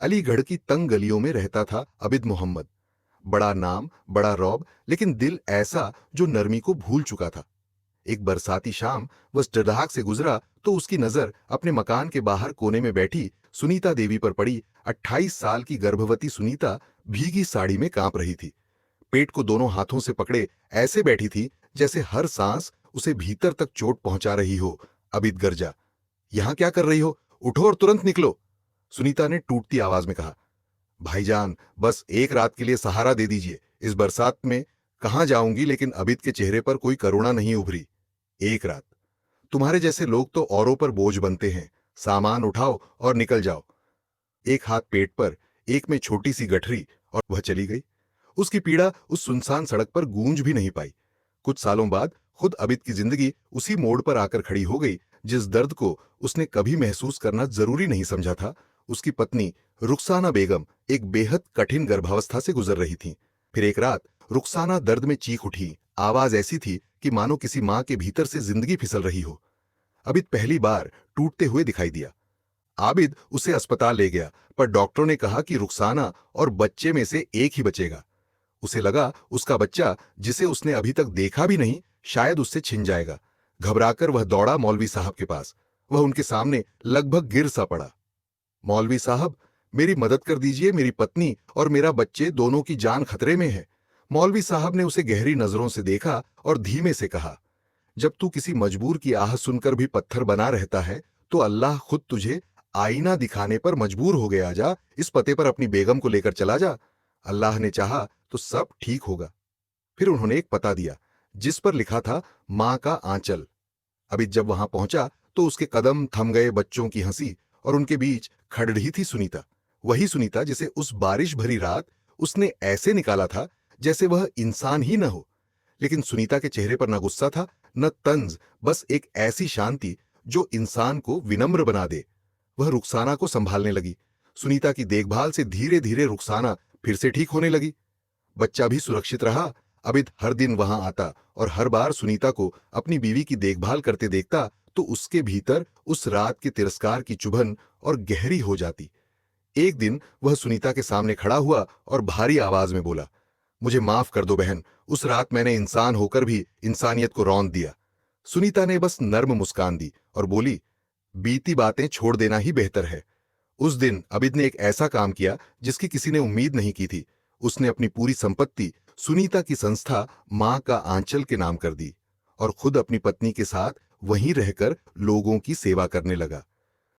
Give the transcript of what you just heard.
अलीगढ़ की तंग गलियों में रहता था अबिद मोहम्मद। बड़ा नाम, बड़ा रौब, लेकिन दिल ऐसा जो नरमी को भूल चुका था। एक बरसाती शाम वह डरहाक से गुजरा तो उसकी नजर अपने मकान के बाहर कोने में बैठी सुनीता देवी पर पड़ी। 28 साल की गर्भवती सुनीता भीगी साड़ी में कांप रही थी। पेट को दोनों हाथों से पकड़े ऐसे बैठी थी जैसे हर सांस उसे भीतर तक चोट पहुंचा रही हो। अबिद गरजा, यहां क्या कर रही हो? उठो और तुरंत निकलो। सुनीता ने टूटती आवाज में कहा, भाईजान, बस एक रात के लिए सहारा दे दीजिए। इस बरसात में कहां जाऊंगी? लेकिन अबिद के चेहरे पर कोई करुणा नहीं उभरी। एक रात? तुम्हारे जैसे लोग तो औरों पर बोझ बनते हैं। सामान उठाओ और निकल जाओ। एक हाथ पेट पर, एक में छोटी सी गठरी, और वह चली गई। उसकी पीड़ा उस सुनसान सड़क पर गूंज भी नहीं पाई। कुछ सालों बाद खुद अबिद की जिंदगी उसी मोड़ पर आकर खड़ी हो गई जिस दर्द को उसने कभी महसूस करना जरूरी नहीं समझा था। उसकी पत्नी रुखसाना बेगम एक बेहद कठिन गर्भावस्था से गुजर रही थी। फिर एक रात रुखसाना दर्द में चीख उठी। आवाज ऐसी थी कि मानो किसी मां के भीतर से जिंदगी फिसल रही हो। अबिद पहली बार टूटते हुए दिखाई दिया। आबिद उसे अस्पताल ले गया, पर डॉक्टरों ने कहा कि रुखसाना और बच्चे में से एक ही बचेगा। उसे लगा उसका बच्चा, जिसे उसने अभी तक देखा भी नहीं, शायद उससे छिन जाएगा। घबराकर वह दौड़ा मौलवी साहब के पास। वह उनके सामने लगभग गिर सा पड़ा। मौलवी साहब, मेरी मदद कर दीजिए, मेरी पत्नी और मेरा बच्चे दोनों की जान खतरे में है। मौलवी साहब ने उसे गहरी नजरों से देखा और धीमे से कहा, जब तू किसी मजबूर की आह सुनकर भी पत्थर बना रहता है तो अल्लाह खुद तुझे आईना दिखाने पर मजबूर हो गया। जा, इस पते पर अपनी बेगम को लेकर चला जा। अल्लाह ने चाहा तो सब ठीक होगा। फिर उन्होंने एक पता दिया जिस पर लिखा था मां का आंचल। अभी जब वहां पहुंचा तो उसके कदम थम गए। बच्चों की हंसी और उनके बीच खड़ रही थी सुनीता। वही सुनीता जिसे उस बारिश भरी रात उसने ऐसे निकाला था जैसे वह इंसान ही न हो। लेकिन सुनीता के चेहरे पर न गुस्सा था, न तंज, बस एक ऐसी शांति जो इंसान को विनम्र बना दे। वह रुखसाना को संभालने लगी। सुनीता की देखभाल से धीरे धीरे रुखसाना फिर से ठीक होने लगी। बच्चा भी सुरक्षित रहा। अबिद हर दिन वहां आता और हर बार सुनीता को अपनी बीवी की देखभाल करते देखता तो उसके भीतर उस रात के तिरस्कार की चुभन और गहरी हो जाती। एक दिन वह सुनीता के सामने खड़ा हुआ और भारी आवाज में बोला, मुझे माफ कर दो बहन, उस रात मैंने इंसान होकर भी इंसानियत को रौंद दिया। सुनीता ने बस नर्म मुस्कान दी और बोली, बीती बातें छोड़ देना ही बेहतर है। उस दिन अबिद ने एक ऐसा काम किया जिसकी किसी ने उम्मीद नहीं की थी। उसने अपनी पूरी संपत्ति सुनीता की संस्था मां का आंचल के नाम कर दी और खुद अपनी पत्नी के साथ वहीं रहकर लोगों की सेवा करने लगा।